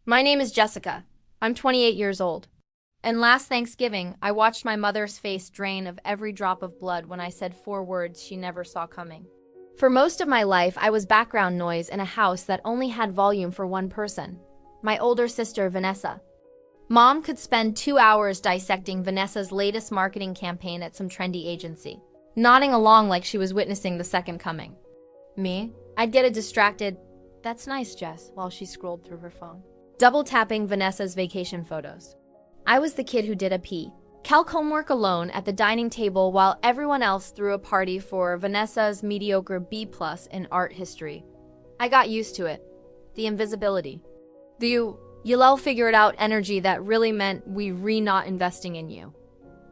My name is Jessica. I'm 28 years old. And last Thanksgiving, I watched my mother's face drain of every drop of blood when I said 4 words she never saw coming. For most of my life, I was background noise in a house that only had volume for one person, my older sister, Vanessa. Mom could spend 2 hours dissecting Vanessa's latest marketing campaign at some trendy agency, nodding along like she was witnessing the second coming. Me? I'd get a distracted, "That's nice, Jess," while she scrolled through her phone, double-tapping Vanessa's vacation photos. I was the kid who did a calc homework alone at the dining table while everyone else threw a party for Vanessa's mediocre B+ in art history. I got used to it. The invisibility. The you'll figure it out energy that really meant we not investing in you.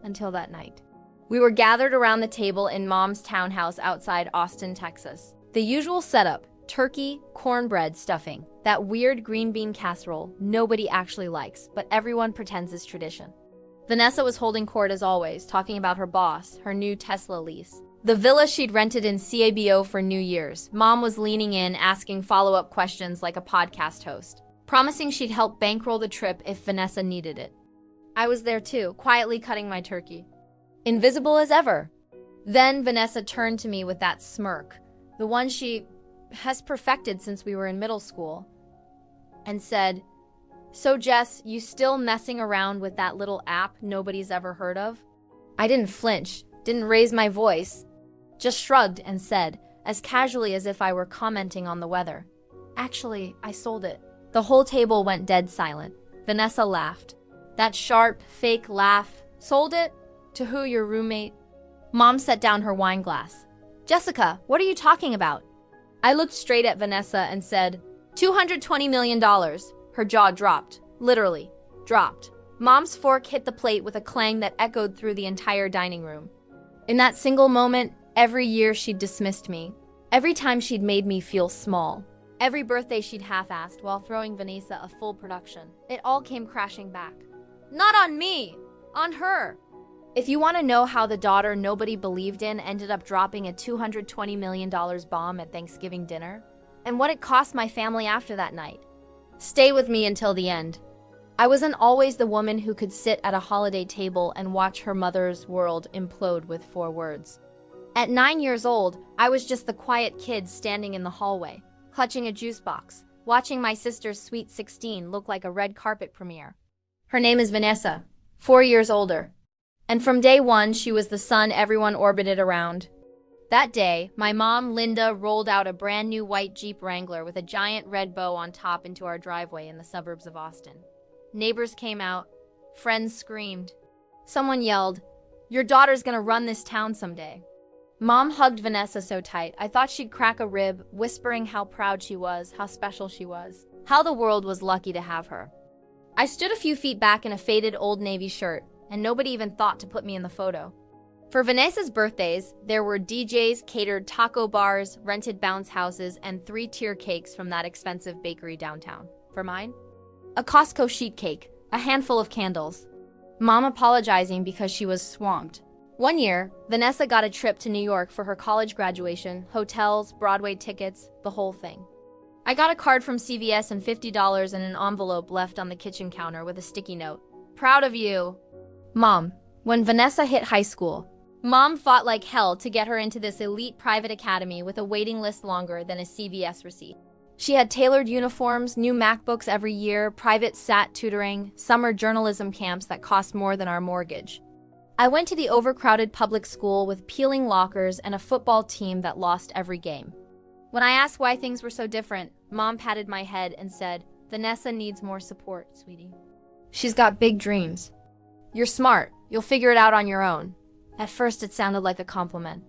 Until that night. We were gathered around the table in Mom's townhouse outside Austin, Texas. The usual setup: turkey, cornbread, stuffing, that weird green bean casserole nobody actually likes, but everyone pretends is tradition. Vanessa was holding court as always, talking about her boss, her new Tesla lease, the villa she'd rented in Cabo for New Year's. Mom was leaning in, asking follow-up questions like a podcast host, promising she'd help bankroll the trip if Vanessa needed it. I was there too, quietly cutting my turkey. Invisible as ever. Then Vanessa turned to me with that smirk, the one she has perfected since we were in middle school, and said, "So Jess, you still messing around with that little app nobody's ever heard of?" I didn't flinch, didn't raise my voice, just shrugged and said, as casually as if I were commenting on the weather, "Actually, I sold it." The whole table went dead silent. Vanessa laughed. That sharp, fake laugh. "Sold it? To who, your roommate?" Mom set down her wine glass. "Jessica, what are you talking about?" I looked straight at Vanessa and said, $220 million. Her jaw dropped. Literally, dropped. Mom's fork hit the plate with a clang that echoed through the entire dining room. In that single moment, every year she'd dismissed me. Every time she'd made me feel small. Every birthday she'd half-assed while throwing Vanessa a full production. It all came crashing back. Not on me! On her! If you want to know how the daughter nobody believed in ended up dropping a $220 million bomb at Thanksgiving dinner, and what it cost my family after that night, stay with me until the end. I wasn't always the woman who could sit at a holiday table and watch her mother's world implode with 4 words. At 9 years old, I was just the quiet kid standing in the hallway, clutching a juice box, watching my sister's sweet 16 look like a red carpet premiere. Her name is Vanessa, 4 years older. And from day one, she was the sun everyone orbited around. That day, my mom, Linda, rolled out a brand new white Jeep Wrangler with a giant red bow on top into our driveway in the suburbs of Austin. Neighbors came out. Friends screamed. Someone yelled, "Your daughter's gonna run this town someday." Mom hugged Vanessa so tight, I thought she'd crack a rib, whispering how proud she was, how special she was, how the world was lucky to have her. I stood a few feet back in a faded Old Navy shirt, and nobody even thought to put me in the photo. For Vanessa's birthdays, there were DJs, catered taco bars, rented bounce houses, and 3-tier cakes from that expensive bakery downtown. For mine, a Costco sheet cake, a handful of candles. Mom apologizing because she was swamped. One year, Vanessa got a trip to New York for her college graduation, hotels, Broadway tickets, the whole thing. I got a card from CVS and $50 in an envelope left on the kitchen counter with a sticky note. "Proud of you." Mom. When Vanessa hit high school, Mom fought like hell to get her into this elite private academy with a waiting list longer than a CVS receipt. She had tailored uniforms, new MacBooks every year, private SAT tutoring, summer journalism camps that cost more than our mortgage. I went to the overcrowded public school with peeling lockers and a football team that lost every game. When I asked why things were so different, Mom patted my head and said, "Vanessa needs more support, sweetie. She's got big dreams. You're smart. You'll figure it out on your own." At first, it sounded like a compliment.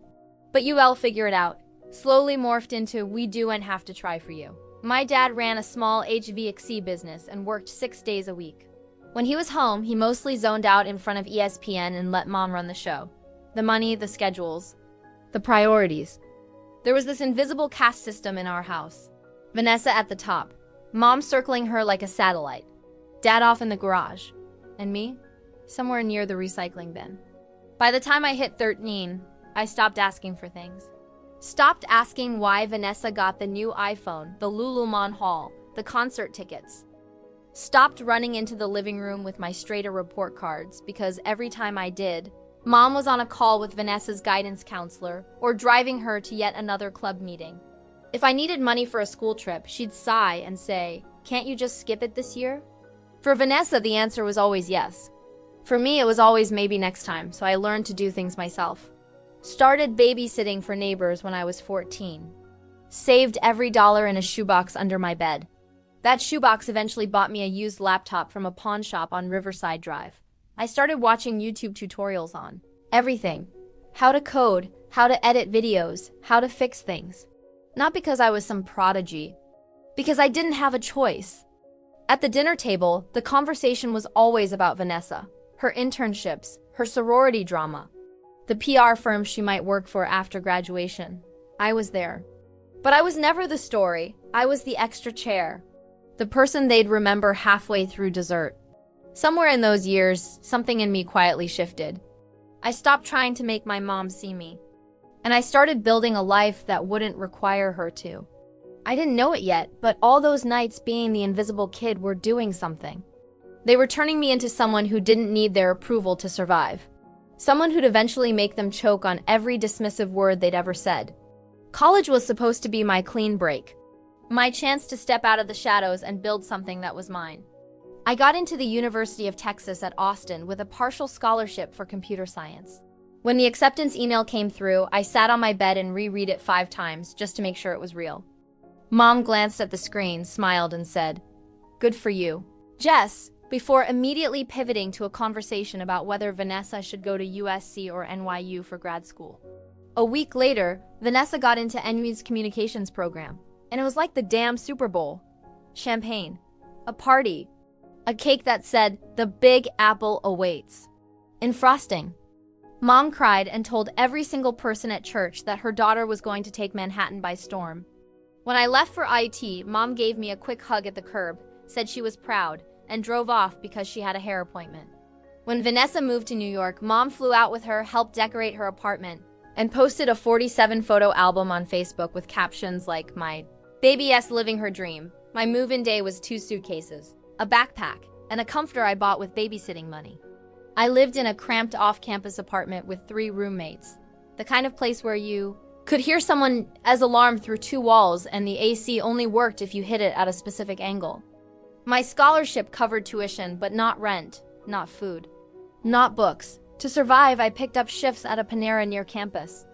But you'll figure it out. Slowly morphed into, "We do and have to try for you." My dad ran a small HVAC business and worked 6 days a week. When he was home, he mostly zoned out in front of ESPN and let Mom run the show. The money, the schedules, the priorities. There was this invisible caste system in our house. Vanessa at the top, Mom circling her like a satellite, Dad off in the garage, and me somewhere near the recycling bin. By the time I hit 13, I stopped asking for things. Stopped asking why Vanessa got the new iPhone, the Lululemon haul, the concert tickets. Stopped running into the living room with my straighter report cards because every time I did, Mom was on a call with Vanessa's guidance counselor or driving her to yet another club meeting. If I needed money for a school trip, she'd sigh and say, "Can't you just skip it this year?" For Vanessa, the answer was always yes. For me, it was always maybe next time, so I learned to do things myself. Started babysitting for neighbors when I was 14. Saved every dollar in a shoebox under my bed. That shoebox eventually bought me a used laptop from a pawn shop on Riverside Drive. I started watching YouTube tutorials on everything. How to code, how to edit videos, how to fix things. Not because I was some prodigy, because I didn't have a choice. At the dinner table, the conversation was always about Vanessa, her internships, her sorority drama, the PR firm she might work for after graduation. I was there. But I was never the story. I was the extra chair. The person they'd remember halfway through dessert. Somewhere in those years, something in me quietly shifted. I stopped trying to make my mom see me. And I started building a life that wouldn't require her to. I didn't know it yet, but all those nights being the invisible kid were doing something. They were turning me into someone who didn't need their approval to survive. Someone who'd eventually make them choke on every dismissive word they'd ever said. College was supposed to be my clean break. My chance to step out of the shadows and build something that was mine. I got into the University of Texas at Austin with a partial scholarship for computer science. When the acceptance email came through, I sat on my bed and reread it 5 times just to make sure it was real. Mom glanced at the screen, smiled, and said, "Good for you, Jess," before immediately pivoting to a conversation about whether Vanessa should go to USC or NYU for grad school. A week later, Vanessa got into NYU's communications program. And it was like the damn Super Bowl. Champagne. A party. A cake that said, "The Big Apple awaits." In frosting. Mom cried and told every single person at church that her daughter was going to take Manhattan by storm. When I left for IT, Mom gave me a quick hug at the curb, said she was proud, and drove off because she had a hair appointment. When Vanessa moved to New York, Mom flew out with her, helped decorate her apartment, and posted a 47-photo album on Facebook with captions like, "My baby S living her dream." My move-in day was 2 suitcases, a backpack, and a comforter I bought with babysitting money. I lived in a cramped off-campus apartment with 3 roommates, the kind of place where you could hear someone's alarm through 2 walls and the AC only worked if you hit it at a specific angle. My scholarship covered tuition, but not rent, not food, not books. To survive, I picked up shifts at a Panera near campus.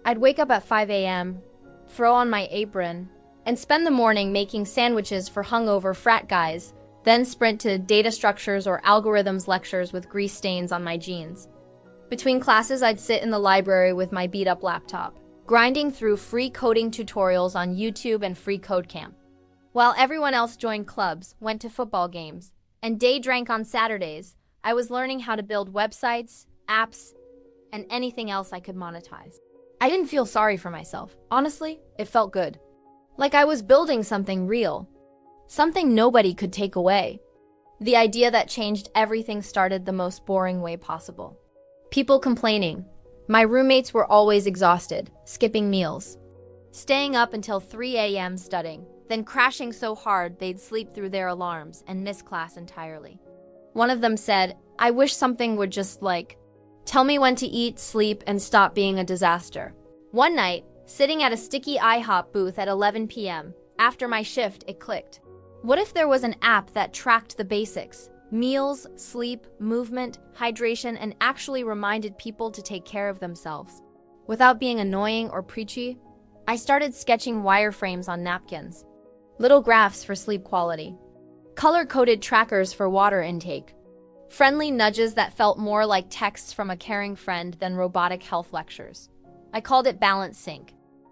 I'd wake up at 5 a.m., throw on my apron, and spend the morning making sandwiches for hungover frat guys, then sprint to data structures or algorithms lectures with grease stains on my jeans. Between classes, I'd sit in the library with my beat-up laptop, grinding through free coding tutorials on YouTube and free code camp. While everyone else joined clubs, went to football games, and day drank on Saturdays, I was learning how to build websites, apps, and anything else I could monetize. I didn't feel sorry for myself. Honestly, it felt good. Like I was building something real. Something nobody could take away. The idea that changed everything started the most boring way possible. People complaining. My roommates were always exhausted, skipping meals. Staying up until 3 a.m. studying, then crashing so hard they'd sleep through their alarms and miss class entirely. One of them said, "I wish something would just tell me when to eat, sleep, and stop being a disaster." One night, sitting at a sticky IHOP booth at 11 p.m., after my shift, it clicked. What if there was an app that tracked the basics? Meals, sleep, movement, hydration, and actually reminded people to take care of themselves. Without being annoying or preachy, I started sketching wireframes on napkins. Little graphs for sleep quality. Color-coded trackers for water intake. Friendly nudges that felt more like texts from a caring friend than robotic health lectures. I called it BalanceSync.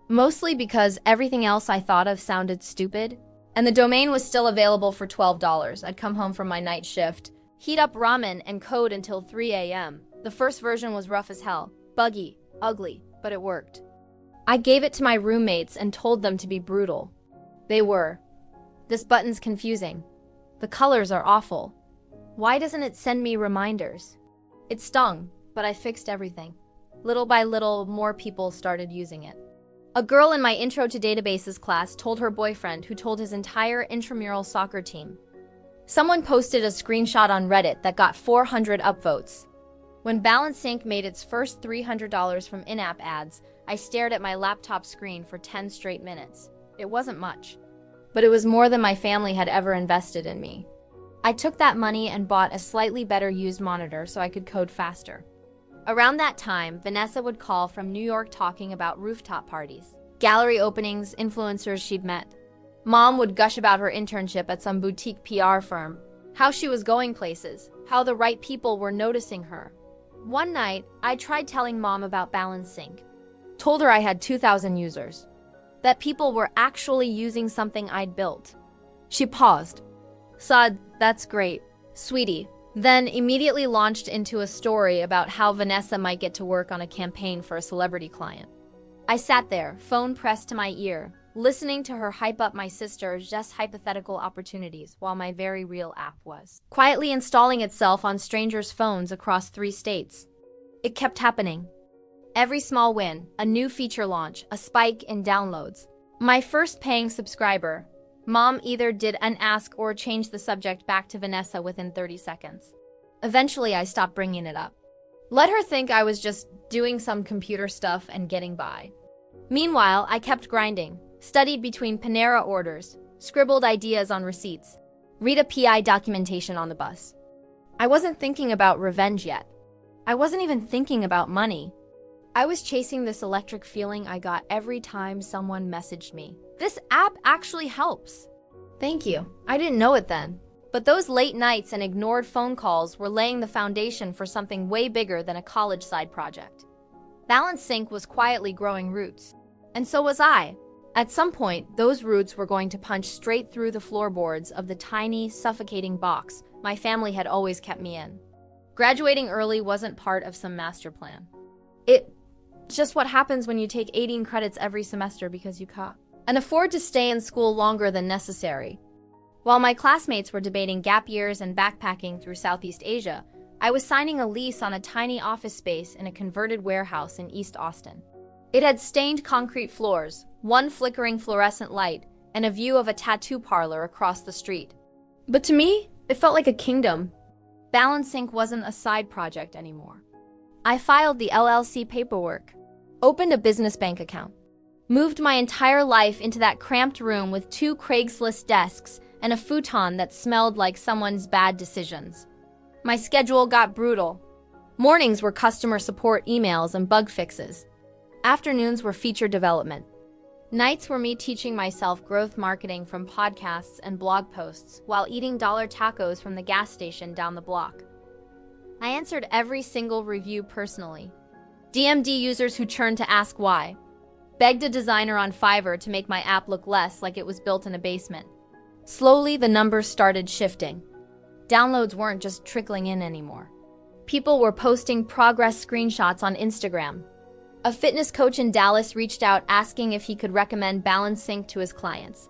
Mostly because everything else I thought of sounded stupid, and the domain was still available for $12. I'd come home from my night shift, heat up ramen, and code until 3 a.m. The first version was rough as hell, buggy, ugly, but it worked. I gave it to my roommates and told them to be brutal. They were. "This button's confusing. The colors are awful. Why doesn't it send me reminders?" It stung, but I fixed everything. Little by little, more people started using it. A girl in my Intro to Databases class told her boyfriend, who told his entire intramural soccer team. Someone posted a screenshot on Reddit that got 400 upvotes. When BalanceSync made its first $300 from in-app ads, I stared at my laptop screen for 10 straight minutes. It wasn't much, but it was more than my family had ever invested in me. I took that money and bought a slightly better used monitor so I could code faster. Around that time, Vanessa would call from New York talking about rooftop parties, gallery openings, influencers she'd met. Mom would gush about her internship at some boutique PR firm, how she was going places, how the right people were noticing her. One night, I tried telling Mom about BalanceSync. Told her I had 2,000 users, that people were actually using something I'd built. She paused. "Saad, that's great, sweetie," then immediately launched into a story about how Vanessa might get to work on a campaign for a celebrity client. I sat there, phone pressed to my ear, listening to her hype up my sister's just hypothetical opportunities while my very real app was quietly installing itself on strangers' phones across 3 states. It kept happening. Every small win, a new feature launch, a spike in downloads. My first paying subscriber, Mom either did an ask or changed the subject back to Vanessa within 30 seconds. Eventually, I stopped bringing it up. Let her think I was just doing some computer stuff and getting by. Meanwhile, I kept grinding, studied between Panera orders, scribbled ideas on receipts, read a PI documentation on the bus. I wasn't thinking about revenge yet. I wasn't even thinking about money. I was chasing this electric feeling I got every time someone messaged me. This app actually helps. Thank you. I didn't know it then. But those late nights and ignored phone calls were laying the foundation for something way bigger than a college side project. BalanceSync was quietly growing roots. And so was I. At some point, those roots were going to punch straight through the floorboards of the tiny, suffocating box my family had always kept me in. Graduating early wasn't part of some master plan. It's just what happens when you take 18 credits every semester because you and afford to stay in school longer than necessary. While my classmates were debating gap years and backpacking through Southeast Asia, I was signing a lease on a tiny office space in a converted warehouse in East Austin. It had stained concrete floors, one flickering fluorescent light, and a view of a tattoo parlor across the street. But to me, it felt like a kingdom. BalanceSync wasn't a side project anymore. I filed the LLC paperwork, opened a business bank account, moved my entire life into that cramped room with 2 Craigslist desks and a futon that smelled like someone's bad decisions. My schedule got brutal. Mornings were customer support emails and bug fixes. Afternoons were feature development. Nights were me teaching myself growth marketing from podcasts and blog posts while eating dollar tacos from the gas station down the block. I answered every single review personally. DM'd users who churned to ask why. Begged a designer on Fiverr to make my app look less like it was built in a basement. Slowly, the numbers started shifting. Downloads weren't just trickling in anymore. People were posting progress screenshots on Instagram. A fitness coach in Dallas reached out asking if he could recommend BalanceSync to his clients.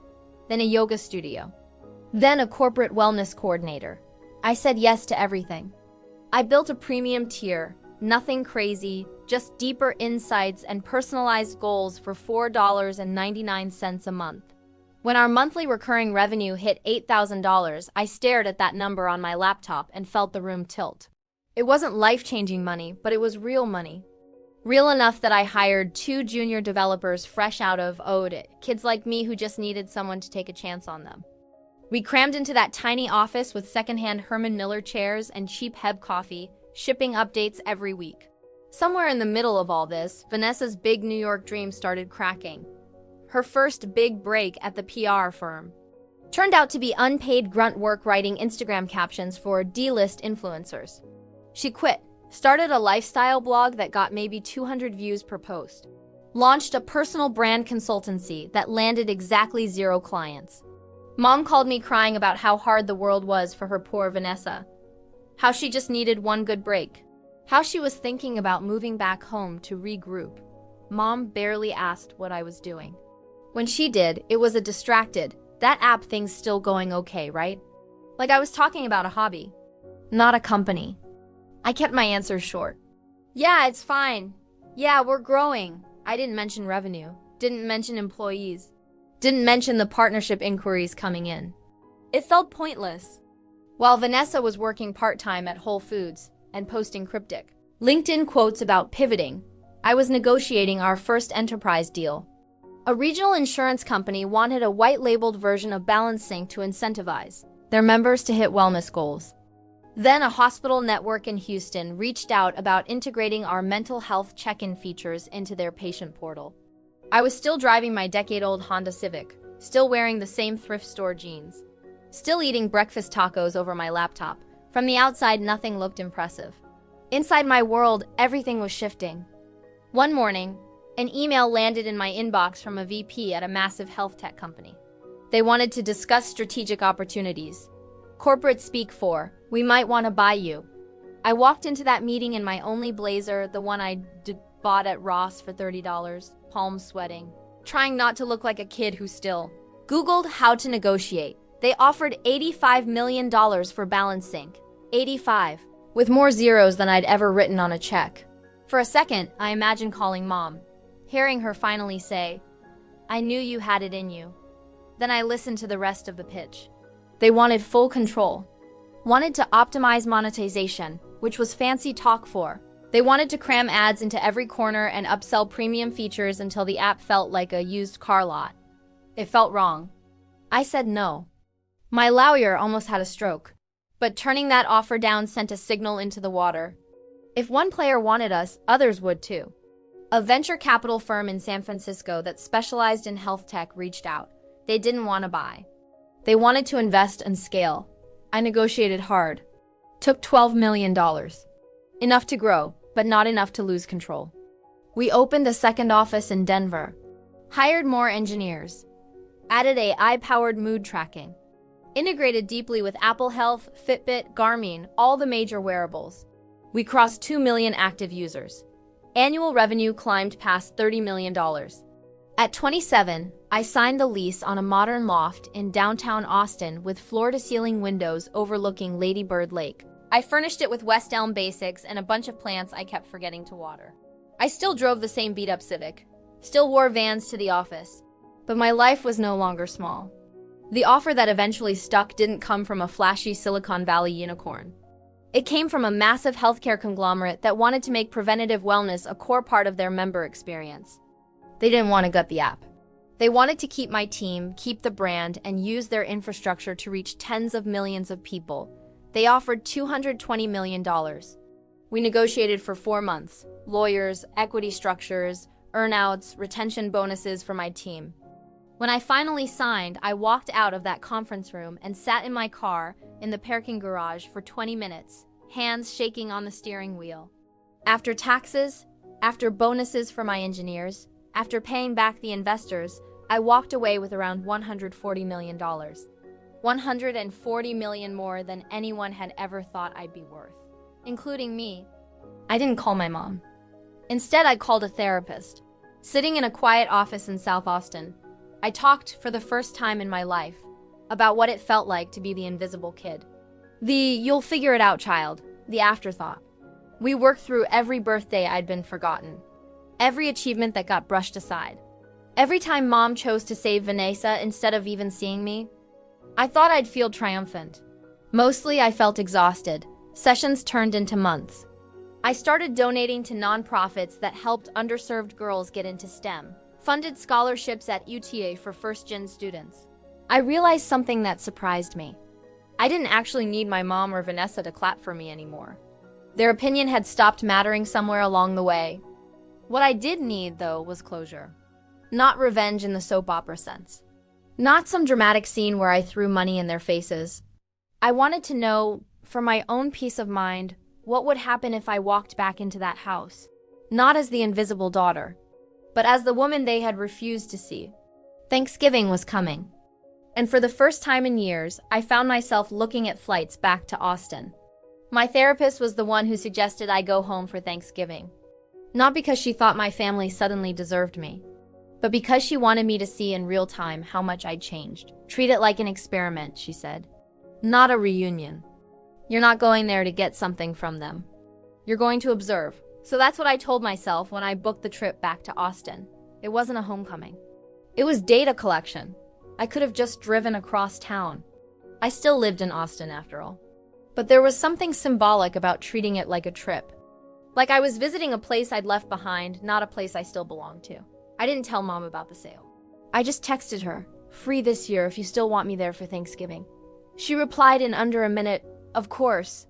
Then a yoga studio. Then a corporate wellness coordinator. I said yes to everything. I built a premium tier, nothing crazy, just deeper insights and personalized goals for $4.99 a month. When our monthly recurring revenue hit $8,000, I stared at that number on my laptop and felt the room tilt. It wasn't life-changing money, but it was real money. Real enough that I hired 2 junior developers fresh out of ODIT, kids like me who just needed someone to take a chance on them. We crammed into that tiny office with secondhand Herman Miller chairs and cheap Heb coffee, shipping updates every week. Somewhere in the middle of all this, Vanessa's big New York dream started cracking. Her first big break at the PR firm turned out to be unpaid grunt work writing Instagram captions for D-list influencers. She quit, started a lifestyle blog that got maybe 200 views per post, launched a personal brand consultancy that landed exactly 0 clients. Mom called me crying about how hard the world was for her poor Vanessa, how she just needed one good break, how she was thinking about moving back home to regroup. Mom barely asked what I was doing. When she did, it was a distracted, "That app thing's still going okay, right?" Like I was talking about a hobby, not a company. I kept my answers short. "Yeah, it's fine. Yeah, we're growing." I didn't mention revenue, didn't mention employees, didn't mention the partnership inquiries coming in. It felt pointless. while Vanessa was working part-time at Whole Foods and posting cryptic LinkedIn quotes about pivoting. I was negotiating our first enterprise deal. A regional insurance company wanted a white-labeled version of BalanceSync to incentivize their members to hit wellness goals. Then a hospital network in Houston reached out about integrating our mental health check-in features into their patient portal. I was still driving my decade-old Honda Civic, still wearing the same thrift store jeans, still eating breakfast tacos over my laptop. From the outside, nothing looked impressive. Inside my world, everything was shifting. One morning, an email landed in my inbox from a VP at a massive health tech company. They wanted to discuss strategic opportunities. Corporate speak for, "We might want to buy you." I walked into that meeting in my only blazer, the one I bought at Ross for $30, palms sweating, trying not to look like a kid who still Googled how to negotiate. They offered $85 million for BalanceSync. 85, with more zeros than I'd ever written on a check. For a second, I imagined calling Mom, hearing her finally say, "I knew you had it in you." Then I listened to the rest of the pitch. They wanted full control. Wanted to optimize monetization, which was fancy talk for. They wanted to cram ads into every corner and upsell premium features until the app felt like a used car lot. It felt wrong. I said no. My lawyer almost had a stroke. But turning that offer down sent a signal into the water. If one player wanted us, others would too. A venture capital firm in San Francisco that specialized in health tech reached out. They didn't want to buy. They wanted to invest and scale. I negotiated hard. Took $12 million. Enough to grow, but not enough to lose control. We opened a second office in Denver. Hired more engineers. Added AI-powered mood tracking. Integrated deeply with Apple Health, Fitbit, Garmin, all the major wearables. We crossed 2 million active users. Annual revenue climbed past $30 million. At 27, I signed the lease on a modern loft in downtown Austin with floor-to-ceiling windows overlooking Lady Bird Lake. I furnished it with West Elm basics and a bunch of plants I kept forgetting to water. I still drove the same beat-up Civic, still wore Vans to the office, but my life was no longer small. The offer that eventually stuck didn't come from a flashy Silicon Valley unicorn. It came from a massive healthcare conglomerate that wanted to make preventative wellness a core part of their member experience. They didn't want to gut the app. They wanted to keep my team, keep the brand, and use their infrastructure to reach tens of millions of people. They offered $220 million. We negotiated for 4 months. Lawyers, equity structures, earnouts, retention bonuses for my team. When I finally signed, I walked out of that conference room and sat in my car in the parking garage for 20 minutes, hands shaking on the steering wheel. After taxes, after bonuses for my engineers, after paying back the investors, I walked away with around $140 million. $140 million more than anyone had ever thought I'd be worth, including me. I didn't call my mom. Instead, I called a therapist. Sitting in a quiet office in South Austin, I talked for the first time in my life about what it felt like to be the invisible kid. The "you'll figure it out, child," the afterthought. We worked through every birthday I'd been forgotten. Every achievement that got brushed aside. Every time Mom chose to save Vanessa instead of even seeing me. I thought I'd feel triumphant. Mostly I felt exhausted. Sessions turned into months. I started donating to nonprofits that helped underserved girls get into STEM. Funded scholarships at UTA for first-gen students. I realized something that surprised me. I didn't actually need my mom or Vanessa to clap for me anymore. Their opinion had stopped mattering somewhere along the way. What I did need, though, was closure. Not revenge in the soap opera sense. Not some dramatic scene where I threw money in their faces. I wanted to know, for my own peace of mind, what would happen if I walked back into that house. Not as the invisible daughter, but as the woman they had refused to see. Thanksgiving was coming. And for the first time in years, I found myself looking at flights back to Austin. My therapist was the one who suggested I go home for Thanksgiving. Not because she thought my family suddenly deserved me, but because she wanted me to see in real time how much I'd changed. Treat it like an experiment, she said. Not a reunion. You're not going there to get something from them. You're going to observe. So that's what I told myself when I booked the trip back to Austin. It wasn't a homecoming. It was data collection. I could have just driven across town. I still lived in Austin after all. But there was something symbolic about treating it like a trip. Like I was visiting a place I'd left behind, not a place I still belonged to. I didn't tell Mom about the sale. I just texted her, "Free this year if you still want me there for Thanksgiving." She replied in under a minute, "Of course.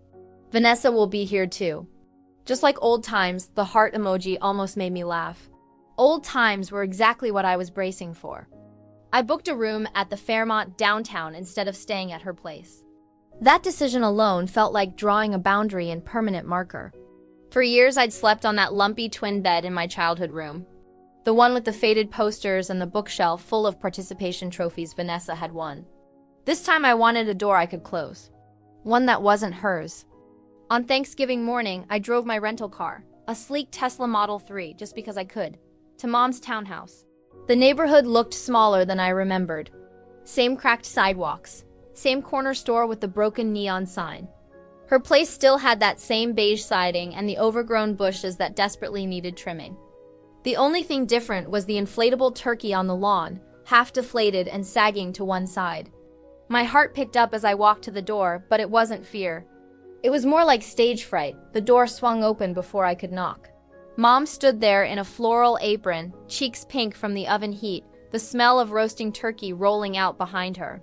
Vanessa will be here too." Just like old times, the heart emoji almost made me laugh. Old times were exactly what I was bracing for. I booked a room at the Fairmont downtown instead of staying at her place. That decision alone felt like drawing a boundary and permanent marker. For years, I'd slept on that lumpy twin bed in my childhood room. The one with the faded posters and the bookshelf full of participation trophies Vanessa had won. This time I wanted a door I could close. One that wasn't hers. On Thanksgiving morning, I drove my rental car, a sleek Tesla Model 3, just because I could, to Mom's townhouse. The neighborhood looked smaller than I remembered. Same cracked sidewalks, same corner store with the broken neon sign. Her place still had that same beige siding and the overgrown bushes that desperately needed trimming. The only thing different was the inflatable turkey on the lawn, half deflated and sagging to one side. My heart picked up as I walked to the door, but it wasn't fear. It was more like stage fright. The door swung open before I could knock. Mom stood there in a floral apron, cheeks pink from the oven heat, the smell of roasting turkey rolling out behind her.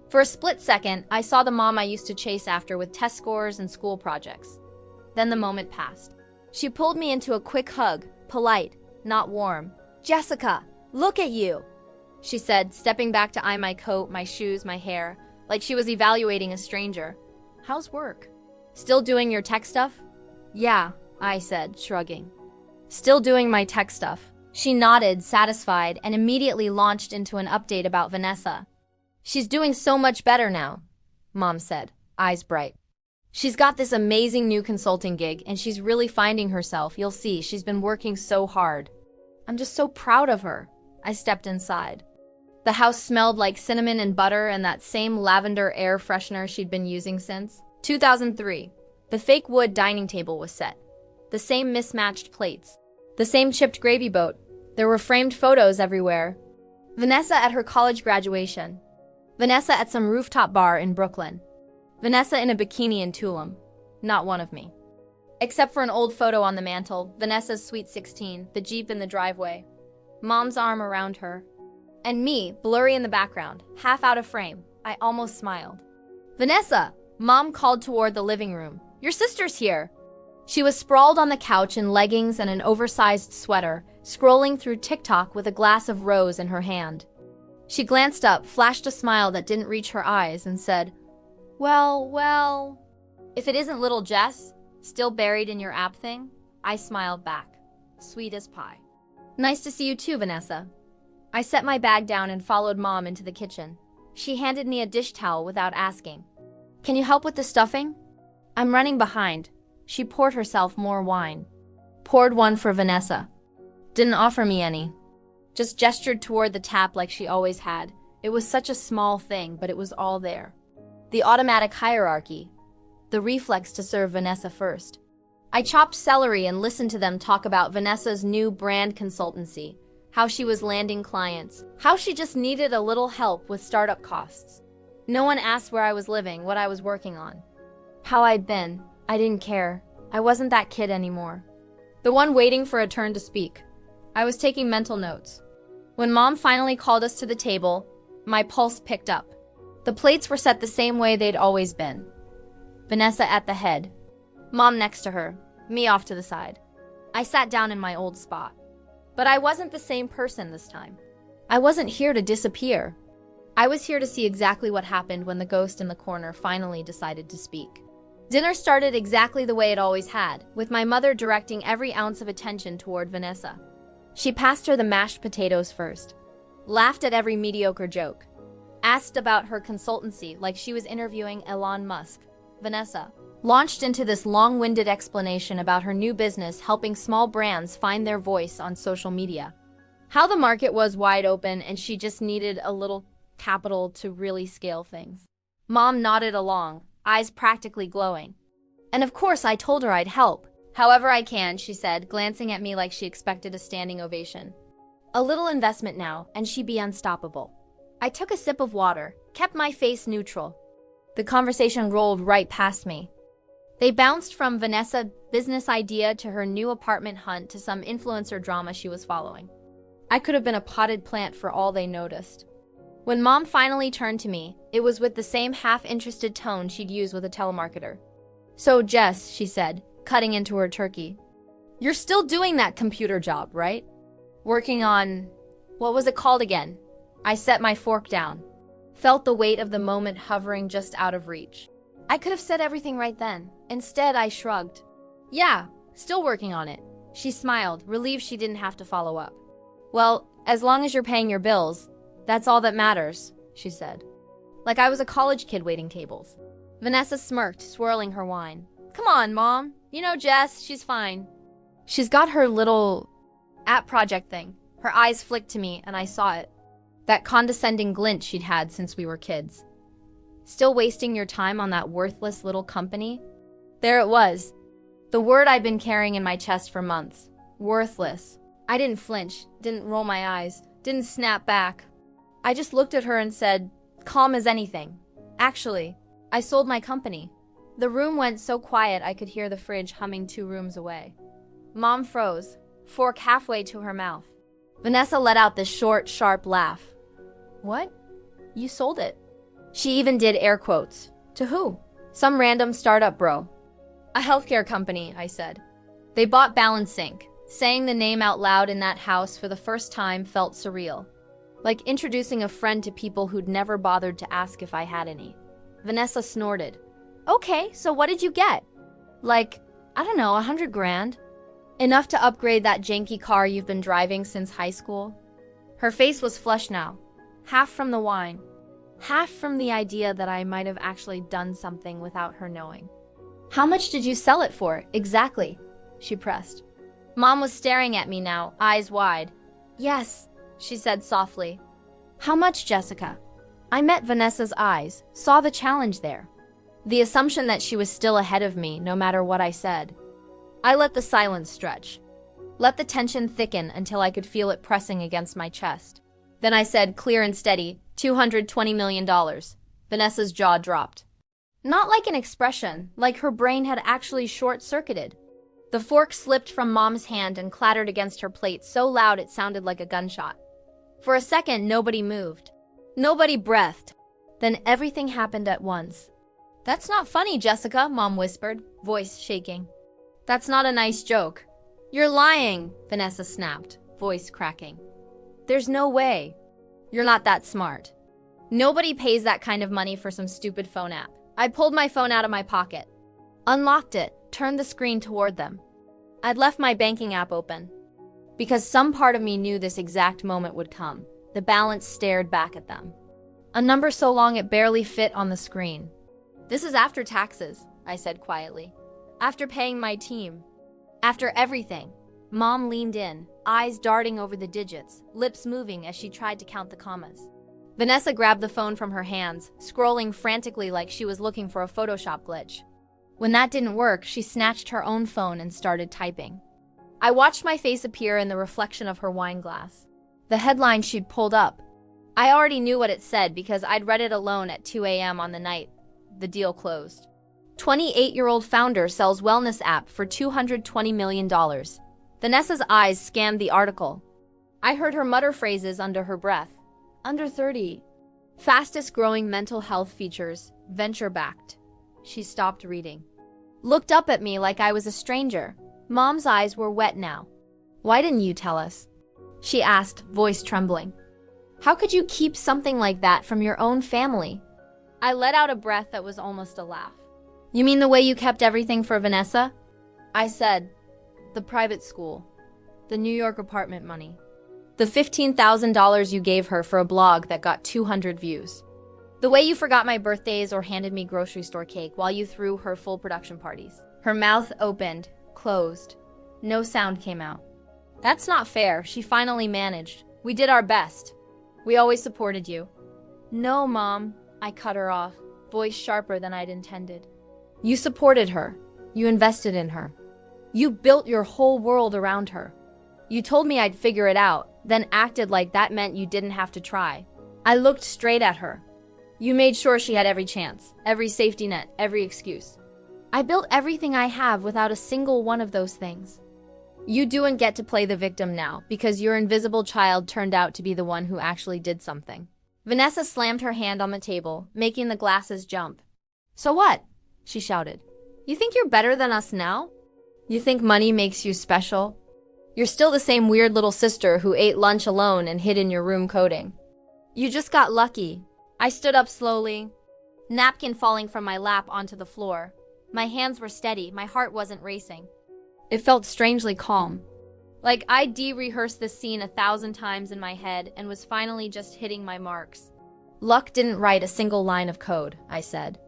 For a split second, I saw the mom I used to chase after with test scores and school projects. Then the moment passed. She pulled me into a quick hug, polite, not warm. "Jessica, look at you," she said, stepping back to eye my coat, my shoes, my hair, like she was evaluating a stranger. "How's work? Still doing your tech stuff?" "Yeah," I said, shrugging. "Still doing my tech stuff." She nodded, satisfied, and immediately launched into an update about Vanessa. "She's doing so much better now," Mom said, eyes bright. "She's got this amazing new consulting gig, and she's really finding herself. You'll see, she's been working so hard." "I'm just so proud of her." I stepped inside. The house smelled like cinnamon and butter and that same lavender air freshener she'd been using since 2003. The fake wood dining table was set. The same mismatched plates. The same chipped gravy boat. There were framed photos everywhere. Vanessa at her college graduation. Vanessa at some rooftop bar in Brooklyn. Vanessa in a bikini in Tulum. Not one of me. Except for an old photo on the mantle, Vanessa's Sweet 16, the Jeep in the driveway. Mom's arm around her. And me, blurry in the background, half out of frame. I almost smiled. "Vanessa!" Mom called toward the living room. "Your sister's here!" She was sprawled on the couch in leggings and an oversized sweater, scrolling through TikTok with a glass of rose in her hand. She glanced up, flashed a smile that didn't reach her eyes, and said, Well, if it isn't little Jess, still buried in your app thing?" I smiled back, sweet as pie. "Nice to see you too, Vanessa." I set my bag down and followed Mom into the kitchen. She handed me a dish towel without asking. "Can you help with the stuffing?" "I'm running behind." She poured herself more wine. Poured one for Vanessa. Didn't offer me any. Just gestured toward the tap like she always had. It was such a small thing, but it was all there. The automatic hierarchy. The reflex to serve Vanessa first. I chopped celery and listened to them talk about Vanessa's new brand consultancy, how she was landing clients, how she just needed a little help with startup costs. No one asked where I was living, what I was working on. How I'd been. I didn't care. I wasn't that kid anymore. The one waiting for a turn to speak. I was taking mental notes. When Mom finally called us to the table, my pulse picked up. The plates were set the same way they'd always been. Vanessa at the head. Mom next to her. Me off to the side. I sat down in my old spot. But I wasn't the same person this time. I wasn't here to disappear. I was here to see exactly what happened when the ghost in the corner finally decided to speak. Dinner started exactly the way it always had, with my mother directing every ounce of attention toward Vanessa. She passed her the mashed potatoes first, laughed at every mediocre joke, asked about her consultancy like she was interviewing Elon Musk. Vanessa launched into this long-winded explanation about her new business helping small brands find their voice on social media. How the market was wide open and she just needed a little capital to really scale things. Mom nodded along, eyes practically glowing. And of course I told her I'd help. "However I can," she said, glancing at me like she expected a standing ovation. "A little investment now, and she'd be unstoppable." I took a sip of water, kept my face neutral. The conversation rolled right past me. They bounced from Vanessa's business idea to her new apartment hunt to some influencer drama she was following. I could have been a potted plant for all they noticed. When Mom finally turned to me, it was with the same half-interested tone she'd use with a telemarketer. "So, Jess," she said, cutting into her turkey, "you're still doing that computer job, right? Working on... what was it called again?" I set my fork down, felt the weight of the moment hovering just out of reach. I could have said everything right then. Instead, I shrugged. "Yeah, still working on it." She smiled, relieved she didn't have to follow up. "Well, as long as you're paying your bills, that's all that matters," she said. Like I was a college kid waiting tables. Vanessa smirked, swirling her wine. "Come on, Mom. You know Jess, she's fine. She's got her little app project thing." Her eyes flicked to me, and I saw it. That condescending glint she'd had since we were kids. "Still wasting your time on that worthless little company?" There it was. The word I'd been carrying in my chest for months. Worthless. I didn't flinch, didn't roll my eyes, didn't snap back. I just looked at her and said, calm as anything, "Actually, I sold my company." The room went so quiet I could hear the fridge humming 2 rooms away. Mom froze, fork halfway to her mouth. Vanessa let out this short, sharp laugh. "What? You sold it?" She even did air quotes. "To who?" "Some random startup bro." "A healthcare company," I said. "They bought BalanceSync." Saying the name out loud in that house for the first time felt surreal. Like introducing a friend to people who'd never bothered to ask if I had any. Vanessa snorted. "Okay, so what did you get?" "Like, I don't know, 100 grand. Enough to upgrade that janky car you've been driving since high school." Her face was flushed now. Half from the wine. Half from the idea that I might have actually done something without her knowing. "How much did you sell it for, exactly?" she pressed. Mom was staring at me now, eyes wide. "Yes," she said softly. "How much, Jessica?" I met Vanessa's eyes, saw the challenge there. The assumption that she was still ahead of me, no matter what I said. I let the silence stretch. Let the tension thicken until I could feel it pressing against my chest. Then I said, clear and steady, $220 million. Vanessa's jaw dropped. Not like an expression, like her brain had actually short-circuited. The fork slipped from Mom's hand and clattered against her plate so loud it sounded like a gunshot. For a second, nobody moved. Nobody breathed. Then everything happened at once. "That's not funny, Jessica," Mom whispered, voice shaking. "That's not a nice joke." "You're lying," Vanessa snapped, voice cracking. "There's no way. You're not that smart. Nobody pays that kind of money for some stupid phone app." I pulled my phone out of my pocket, unlocked it, turned the screen toward them. I'd left my banking app open. Because some part of me knew this exact moment would come. The balance stared back at them. A number so long it barely fit on the screen. "This is after taxes," I said quietly. "After paying my team. After everything." Mom leaned in, eyes darting over the digits, lips moving as she tried to count the commas. Vanessa grabbed the phone from her hands, scrolling frantically like she was looking for a Photoshop glitch. When that didn't work, she snatched her own phone and started typing. I watched my face appear in the reflection of her wine glass. The headline she'd pulled up. I already knew what it said because I'd read it alone at 2 a.m. on the night the deal closed. 28-year-old founder sells wellness app for $220 million. Vanessa's eyes scanned the article. I heard her mutter phrases under her breath. Under 30. Fastest growing mental health features, venture-backed. She stopped reading. Looked up at me like I was a stranger. Mom's eyes were wet now. "Why didn't you tell us?" she asked, voice trembling. "How could you keep something like that from your own family?" I let out a breath that was almost a laugh. "You mean the way you kept everything for Vanessa?" I said, "The private school, the New York apartment money, the $15,000 you gave her for a blog that got 200 views. The way you forgot my birthdays or handed me grocery store cake while you threw her full production parties." Her mouth opened, closed. No sound came out. "That's not fair," she finally managed. "We did our best. We always supported you." "No, Mom," I cut her off, voice sharper than I'd intended. "You supported her. You invested in her. You built your whole world around her. You told me I'd figure it out, then acted like that meant you didn't have to try." I looked straight at her. You made sure she had every chance, every safety net, every excuse. I built everything I have without a single one of those things. You don't get to play the victim now because your invisible child turned out to be the one who actually did something. Vanessa slammed her hand on the table, making the glasses jump. So what? She shouted. You think you're better than us now? You think money makes you special? You're still the same weird little sister who ate lunch alone and hid in your room coding. You just got lucky. I stood up slowly, napkin falling from my lap onto the floor. My hands were steady, my heart wasn't racing. It felt strangely calm. Like I'd rehearsed this scene 1,000 times in my head and was finally just hitting my marks. Luck didn't write a single line of code, I said.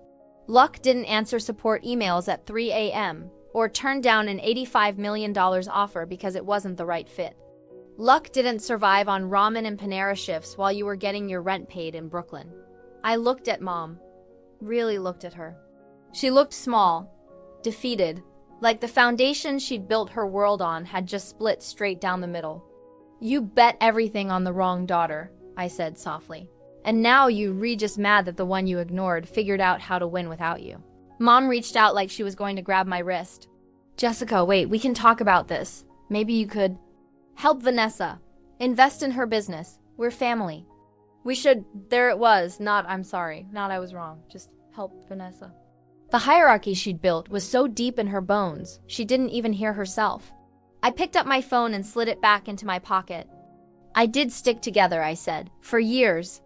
Luck didn't answer support emails at 3 a.m. or turn down an $85 million offer because it wasn't the right fit. Luck didn't survive on ramen and Panera shifts while you were getting your rent paid in Brooklyn. I looked at Mom. Really looked at her. She looked small, defeated, like the foundation she'd built her world on had just split straight down the middle. You bet everything on the wrong daughter, I said softly. And now you're just mad that the one you ignored figured out how to win without you. Mom reached out like she was going to grab my wrist. Jessica, wait, we can talk about this. Maybe you could help Vanessa. Invest in her business. We're family. We should, there it was, not I'm sorry, not I was wrong, just help Vanessa. The hierarchy she'd built was so deep in her bones, she didn't even hear herself. I picked up my phone and slid it back into my pocket. I did stick together, I said, for years.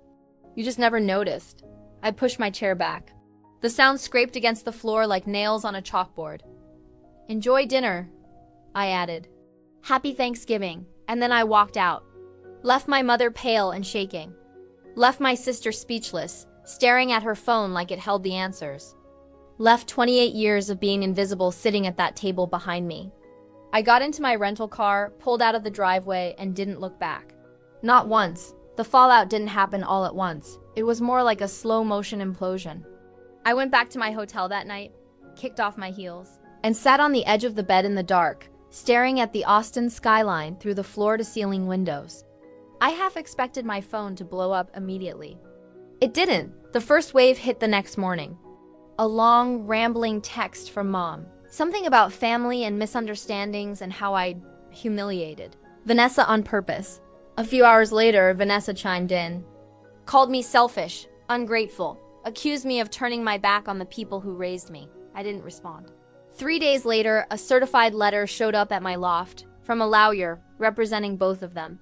You just never noticed. I pushed my chair back. The sound scraped against the floor like nails on a chalkboard. Enjoy dinner, I added. Happy Thanksgiving, and then I walked out. Left my mother pale and shaking. Left my sister speechless, staring at her phone like it held the answers. Left 28 years of being invisible sitting at that table behind me. I got into my rental car, pulled out of the driveway, and didn't look back. Not once. The fallout didn't happen all at once. It was more like a slow-motion implosion. I went back to my hotel that night, kicked off my heels, and sat on the edge of the bed in the dark, staring at the Austin skyline through the floor-to-ceiling windows. I half expected my phone to blow up immediately. It didn't. The first wave hit the next morning. A long, rambling text from Mom. Something about family and misunderstandings and how I'd humiliated Vanessa on purpose. A few hours later, Vanessa chimed in. Called me selfish, ungrateful, accused me of turning my back on the people who raised me. I didn't respond. 3 days later, a certified letter showed up at my loft from a lawyer representing both of them.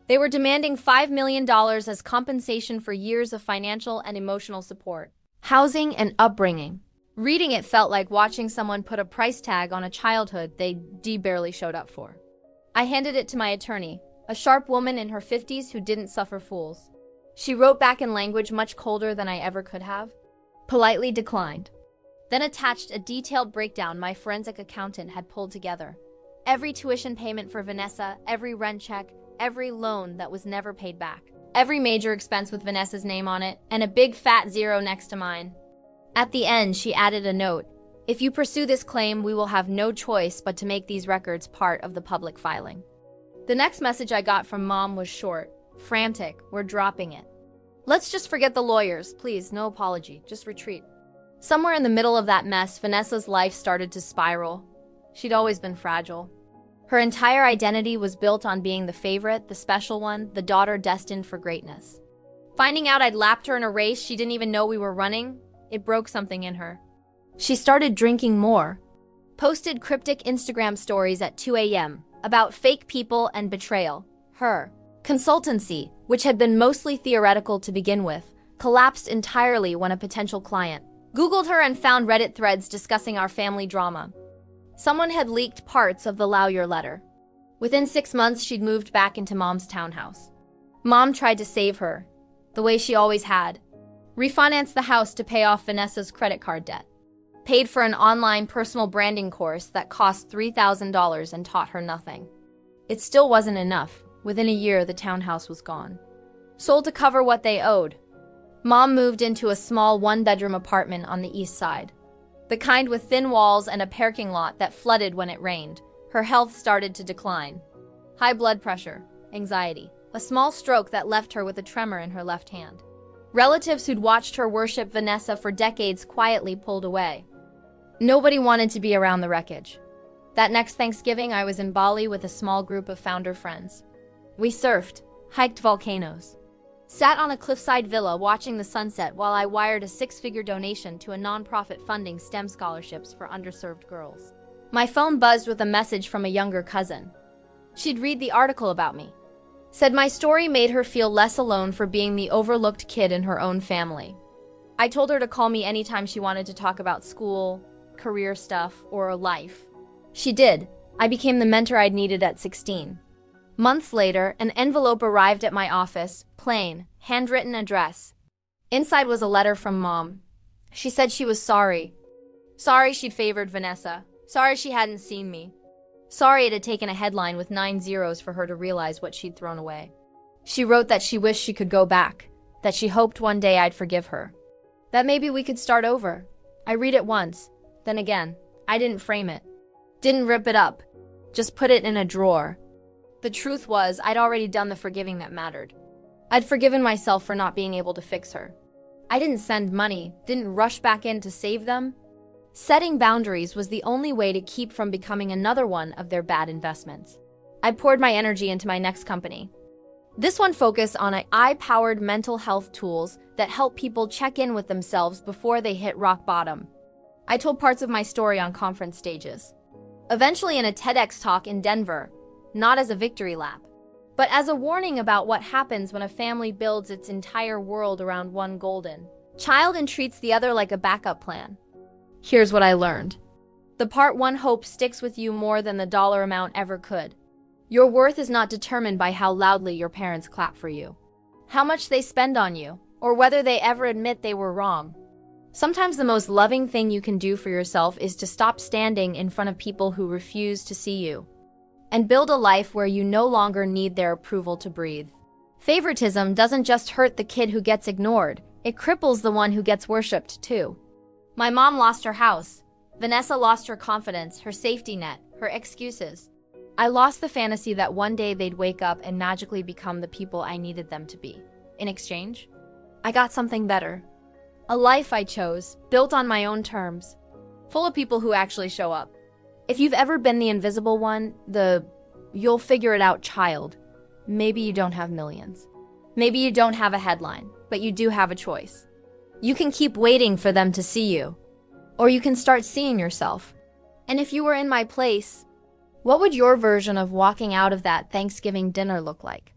They were demanding $5 million as compensation for years of financial and emotional support, housing, and upbringing. Reading it felt like watching someone put a price tag on a childhood they barely showed up for. I handed it to my attorney, a sharp woman in her 50s who didn't suffer fools. She wrote back in language much colder than I ever could have. Politely declined. Then attached a detailed breakdown my forensic accountant had pulled together. Every tuition payment for Vanessa, every rent check, every loan that was never paid back. Every major expense with Vanessa's name on it, and a big fat zero next to mine. At the end, she added a note. If you pursue this claim, we will have no choice but to make these records part of the public filing. The next message I got from Mom was short, frantic. We're dropping it. Let's just forget the lawyers, please, no apology, just retreat. Somewhere in the middle of that mess, Vanessa's life started to spiral. She'd always been fragile. Her entire identity was built on being the favorite, the special one, the daughter destined for greatness. Finding out I'd lapped her in a race she didn't even know we were running, it broke something in her. She started drinking more. Posted cryptic Instagram stories at 2 a.m. about fake people and betrayal. Her consultancy, which had been mostly theoretical to begin with, collapsed entirely when a potential client Googled her and found Reddit threads discussing our family drama. Someone had leaked parts of the lawyer letter. Within 6 months, she'd moved back into Mom's townhouse. Mom tried to save her, the way she always had. Refinanced the house to pay off Vanessa's credit card debt. Paid for an online personal branding course that cost $3,000 and taught her nothing. It still wasn't enough. Within a year, the townhouse was gone. Sold to cover what they owed. Mom moved into a small one-bedroom apartment on the east side. The kind with thin walls and a parking lot that flooded when it rained. Her health started to decline. High blood pressure, anxiety, a small stroke that left her with a tremor in her left hand. Relatives who'd watched her worship Vanessa for decades quietly pulled away. Nobody wanted to be around the wreckage. That next Thanksgiving, I was in Bali with a small group of founder friends. We surfed, hiked volcanoes, sat on a cliffside villa watching the sunset while I wired a six-figure donation to a nonprofit funding STEM scholarships for underserved girls. My phone buzzed with a message from a younger cousin. She'd read the article about me. Said my story made her feel less alone for being the overlooked kid in her own family. I told her to call me anytime she wanted to talk about school, career stuff, or life. She did. I became the mentor I'd needed at 16. Months later, an envelope arrived at my office, plain, handwritten address. Inside was a letter from Mom. She said she was sorry. Sorry she'd favored Vanessa. Sorry she hadn't seen me. Sorry it had taken a headline with 9 zeros for her to realize what she'd thrown away. She wrote that she wished she could go back, that she hoped one day I'd forgive her. That maybe we could start over. I read it once, then again. I didn't frame it. Didn't rip it up. Just put it in a drawer. The truth was, I'd already done the forgiving that mattered. I'd forgiven myself for not being able to fix her. I didn't send money, didn't rush back in to save them. Setting boundaries was the only way to keep from becoming another one of their bad investments. I poured my energy into my next company. This one focused on AI-powered mental health tools that help people check in with themselves before they hit rock bottom. I told parts of my story on conference stages. Eventually in a TEDx talk in Denver, not as a victory lap, but as a warning about what happens when a family builds its entire world around one golden child and treats the other like a backup plan. Here's what I learned. The part one hope sticks with you more than the dollar amount ever could. Your worth is not determined by how loudly your parents clap for you, how much they spend on you, or whether they ever admit they were wrong. Sometimes the most loving thing you can do for yourself is to stop standing in front of people who refuse to see you, and build a life where you no longer need their approval to breathe. Favoritism doesn't just hurt the kid who gets ignored, it cripples the one who gets worshipped too. My mom lost her house. Vanessa lost her confidence, her safety net, her excuses. I lost the fantasy that one day they'd wake up and magically become the people I needed them to be. In exchange, I got something better. A life I chose, built on my own terms, full of people who actually show up. If you've ever been the invisible one, the you'll figure it out child, maybe you don't have millions. Maybe you don't have a headline, but you do have a choice. You can keep waiting for them to see you, or you can start seeing yourself. And if you were in my place, what would your version of walking out of that Thanksgiving dinner look like?